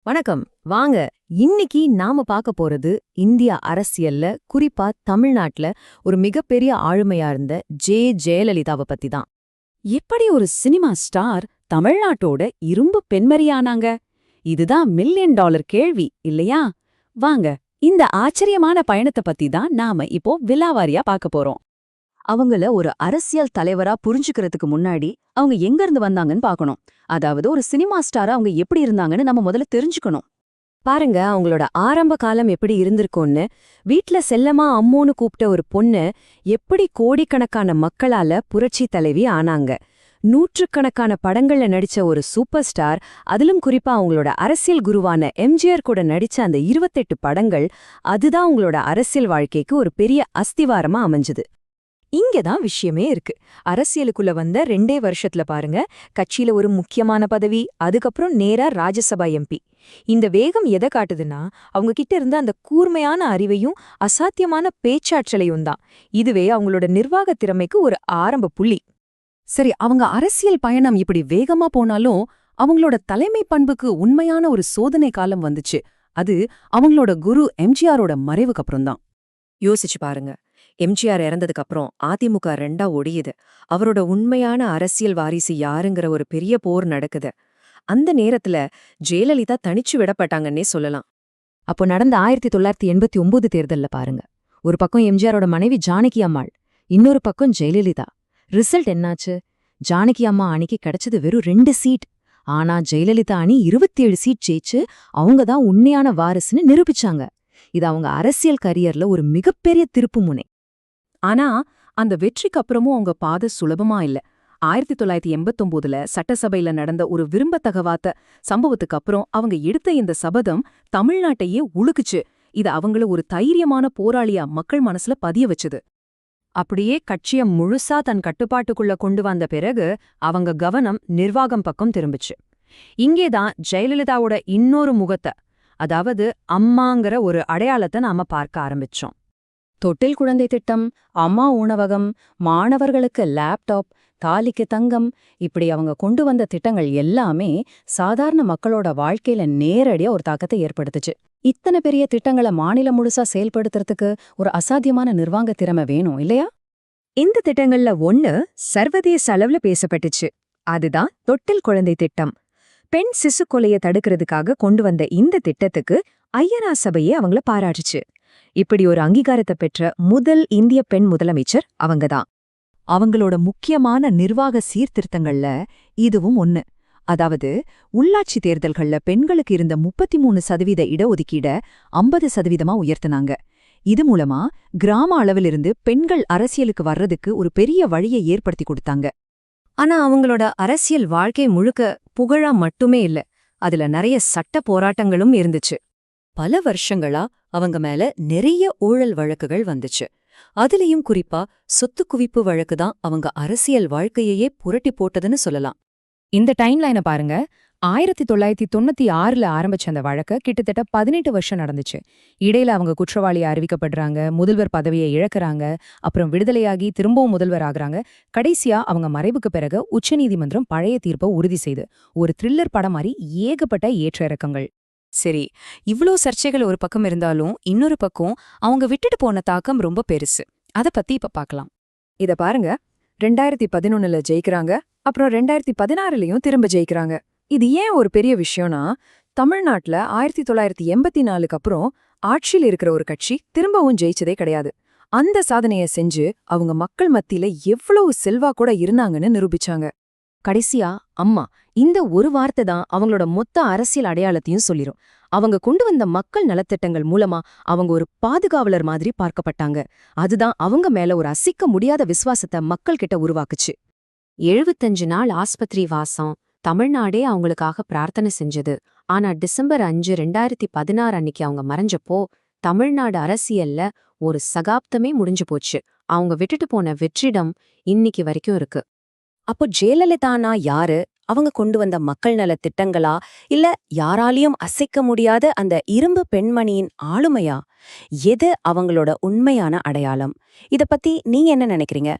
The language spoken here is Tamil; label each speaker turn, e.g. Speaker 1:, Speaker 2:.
Speaker 1: வணக்கம். வாங்க. இன்னைக்கு நாம பார்க்க போறது இந்திய அரசியல்ல, குறிப்பா தமிழ்நாட்டுல ஒரு மிகப்பெரிய ஆளுமையா இருந்த ஜெயலலிதாவை பத்தி தான்.
Speaker 2: எப்படி ஒரு சினிமா ஸ்டார் தமிழ்நாட்டோட இரும்பு பெண்மரியானாங்க? இதுதான் மில்லியன் டாலர் கேள்வி இல்லையா? வாங்க, இந்த ஆச்சரியமான பயணத்தை பத்தி தான் நாம இப்போ விலாவாரியா பார்க்க போறோம். அவங்கள ஒரு அரசியல் தலைவரா புரிஞ்சுக்கிறதுக்கு முன்னாடி அவங்க எங்க இருந்து வந்தாங்கன்னு பார்க்கணும். அதாவது ஒரு சினிமா ஸ்டாரா அவங்க எப்படி இருந்தாங்கன்னு நம்ம முதல்ல தெரிஞ்சுக்கணும்.
Speaker 1: பாருங்க, அவங்களோட ஆரம்ப காலம் எப்படி இருந்திருக்கும்னு. வீட்ல செல்லமா அம்மோன்னு கூப்பிட்ட ஒரு பொண்ணு எப்படி கோடிக்கணக்கான மக்களால புரட்சி தலைவி ஆனாங்க. நூற்றுக்கணக்கான படங்கள்ல நடிச்ச ஒரு சூப்பர் ஸ்டார், அதிலும் குறிப்பா அவங்களோட அரசியல் குருவான எம்ஜிஆர் கூட நடிச்ச அந்த 28 படங்கள், அதுதான் அவங்களோட அரசியல் வாழ்க்கைக்கு ஒரு பெரிய அஸ்திவாரமா அமைஞ்சது. இங்கதான் விஷயமே இருக்கு. அரசியலுக்குள்ள வந்த 2 வருஷத்துல பாருங்க, கட்சியில ஒரு முக்கியமான பதவி, அதுக்கப்புறம் நேரா ராஜ்யசபா எம்பி. இந்த வேகம் எதை காட்டுதுன்னா, அவங்க கிட்ட இருந்த அந்த கூர்மையான அறிவையும் அசாத்தியமான பேச்சாற்றலையும் தான். இதுவே அவங்களோட நிர்வாக திறமைக்கு ஒரு ஆரம்ப புள்ளி.
Speaker 2: சரி, அவங்க அரசியல் பயணம் இப்படி வேகமா போனாலும் அவங்களோட தலைமை பண்புக்கு உண்மையான ஒரு சோதனை காலம் வந்துச்சு. அது அவங்களோட குரு எம்ஜிஆரோட மறைவுக்கு அப்புறம்தான்.
Speaker 1: யோசிச்சு பாருங்க. எம்ஜிஆர் இறந்ததுக்கு அப்புறம் அதிமுக 2ஆ ஒடியுது. அவரோட உண்மையான அரசியல் வாரிசு யாருங்கிற ஒரு பெரிய போர் நடக்குது. அந்த நேரத்துல ஜெயலலிதா தனிச்சு விடப்பட்டாங்கன்னே சொல்லலாம். அப்போ நடந்த 1989 தேர்தல்ல பாருங்க. ஒரு பக்கம் எம்ஜிஆரோட மனைவி ஜானகி அம்மாள், இன்னொரு பக்கம் ஜெயலலிதா. ரிசல்ட் என்னாச்சு? ஜானகி அம்மா அணிக்கு கிடைச்சது வெறும் 2 சீட். ஆனா ஜெயலலிதா அணி 27 சீட் ஜெயிச்சு அவங்க தான் உண்மையான வாரிசுன்னு நிரூபிச்சாங்க. இது அவங்க அரசியல் கரியர்ல ஒரு மிகப்பெரிய திருப்புமுனை.
Speaker 2: ஆனா அந்த வெற்றிக்கு அப்புறமும் அவங்க பாதை சுலபமா இல்ல. 1989ல சட்டசபையில நடந்த ஒரு விரும்பத்தகவாத்த சம்பவத்துக்கு அப்புறம் அவங்க எடுத்த இந்த சபதம் தமிழ்நாட்டையே உழுக்குச்சு. இது அவங்கள ஒரு தைரியமான போராளியா மக்கள் மனசுல பதிய வச்சுது.
Speaker 1: அப்படியே கட்சிய முழுசா தன் கட்டுப்பாட்டுக்குள்ள கொண்டு வந்த பிறகு அவங்க கவனம் நிர்வாகம் பக்கம் திரும்பிச்சு. இங்கேதான் ஜெயலலிதாவோட இன்னொரு முகத்தை, அதாவது அம்மாங்கிற ஒரு அடையாளத்தை நாம பார்க்க ஆரம்பிச்சோம்.
Speaker 2: தொட்டில் குழந்தை திட்டம், அம்மா உணவகம், மாணவர்களுக்கு லேப்டாப், தாலிக்கு தங்கம், இப்படி அவங்க கொண்டு வந்த திட்டங்கள் எல்லாமே சாதாரண மக்களோட வாழ்க்கையில நேரடியா ஒரு தாக்கத்தை ஏற்படுத்துச்சு. இத்தனை பெரிய திட்டங்களை மாநிலம் முழுசா செயல்படுத்துறதுக்கு ஒரு அசாத்தியமான நிர்வாக திறமை வேணும் இல்லையா?
Speaker 1: இந்த திட்டங்கள்ல ஒண்ணு சர்வதேச அளவுல பேசப்பட்டுச்சு. அதுதான் தொட்டில் குழந்தை திட்டம். பெண் சிசு கொலையை தடுக்கிறதுக்காக கொண்டு வந்த இந்த திட்டத்துக்கு ஐயனா சபையே அவங்கள பாராட்டுச்சு. இப்படி ஒரு அங்கீகாரத்தை பெற்ற முதல் இந்திய பெண் முதலமைச்சர் அவங்கதான். அவங்களோட முக்கியமான நிர்வாக சீர்திருத்தங்கள்ல இதுவும் ஒண்ணு. அதாவது உள்ளாட்சி தேர்தல்கள்ல பெண்களுக்கு இருந்த 33% இடஒதுக்கீட 50% உயர்த்தினாங்க. இது மூலமா கிராம அளவிலிருந்து பெண்கள் அரசியலுக்கு வர்றதுக்கு ஒரு பெரிய வழியை ஏற்படுத்தி கொடுத்தாங்க. ஆனா அவங்களோட அரசியல் வாழ்க்கை முழுக்க புகழா மட்டுமே இல்ல. அதுல நிறைய சட்ட போராட்டங்களும் இருந்துச்சு. பல வருஷங்களா அவங்க மேல நிறைய ஊழல் வழக்குகள் வந்துச்சு. அதுலயும் குறிப்பா சொத்து குவிப்பு வழக்கு தான் அவங்க அரசியல் வாழ்க்கையையே புரட்டி போட்டதுன்னு சொல்லலாம்.
Speaker 2: இந்த டைம்லைனை பாருங்க. 1996ல ஆரம்பிச்ச அந்த வழக்கு கிட்டத்தட்ட 18 வருஷம் நடந்துச்சு. இடையில அவங்க குற்றவாளியை அறிவிக்கப்படுறாங்க, முதல்வர் பதவியை இழக்கிறாங்க, அப்புறம் விடுதலையாகி திரும்பவும் முதல்வர் ஆகுறாங்க. கடைசியா அவங்க மறைவுக்கு பிறகு உச்சநீதிமன்றம் பழைய தீர்ப்பை உறுதி செய்து ஒரு த்ரில்லர் படம் மாதிரி ஏகப்பட்ட ஏற்ற இறக்கங்கள்.
Speaker 1: சரி, இவ்ளோ சர்ச்சைகள் ஒரு பக்கம் இருந்தாலும் இன்னொரு பக்கம் அவங்க விட்டுட்டு போன தாக்கம் ரொம்ப பெருசு. அத பத்தி இப்ப பார்க்கலாம். இத பாருங்க. 2011ல ஜெயிக்கிறாங்க, அப்புறம் 2016லயும் திரும்ப ஜெயிக்கிறாங்க. இது ஏன் ஒரு பெரிய விஷயம்னா, தமிழ்நாட்டுல 1984க்கு அப்புறம் ஆட்சியில் இருக்கிற ஒரு கட்சி திரும்பவும் ஜெயிச்சதே கிடையாது. அந்த சாதனைய செஞ்சு அவங்க மக்கள் மத்தியில எவ்வளவு செல்வா கூட இருந்தாங்கன்னு நிரூபிச்சாங்க. கடைசியா அம்மா, இந்த ஒரு வார்த்தை தான் அவங்களோட மொத்த அரசியல் அடையாளத்தையும் சொல்லிரும். அவங்க கொண்டு வந்த மக்கள் நலத்திட்டங்கள் மூலமா அவங்க ஒரு பாதுகாவலர் மாதிரி பார்க்கப்பட்டாங்க. அதுதான் அவங்க மேல ஒரு அசைக்க முடியாத விசுவாசத்தை மக்கள் கிட்ட உருவாக்குச்சு. 75 நாள் ஆஸ்பத்திரி வாசம், தமிழ்நாடே அவங்களுக்காக பிரார்த்தனை செஞ்சது. ஆனா டிசம்பர் 5, 2016 அன்னைக்கு அவங்க மறைஞ்சப்போ தமிழ்நாடு அரசியல்ல ஒரு சகாப்தமே முடிஞ்சு போச்சு. அவங்க விட்டுட்டு போன வெற்றிடம் இன்னைக்கு வரைக்கும் இருக்கு. அப்போ ஜெயலலிதானா யாரு? அவங்க கொண்டு வந்த மக்கள் நல திட்டங்களா, இல்ல யாராலையும் அசைக்க முடியாத அந்த இரும்பு பெண்மணியின் ஆளுமையா? எது அவங்களோட உண்மையான அடையாளம்? இத பத்தி நீங்க என்ன நினைக்கிறீங்க?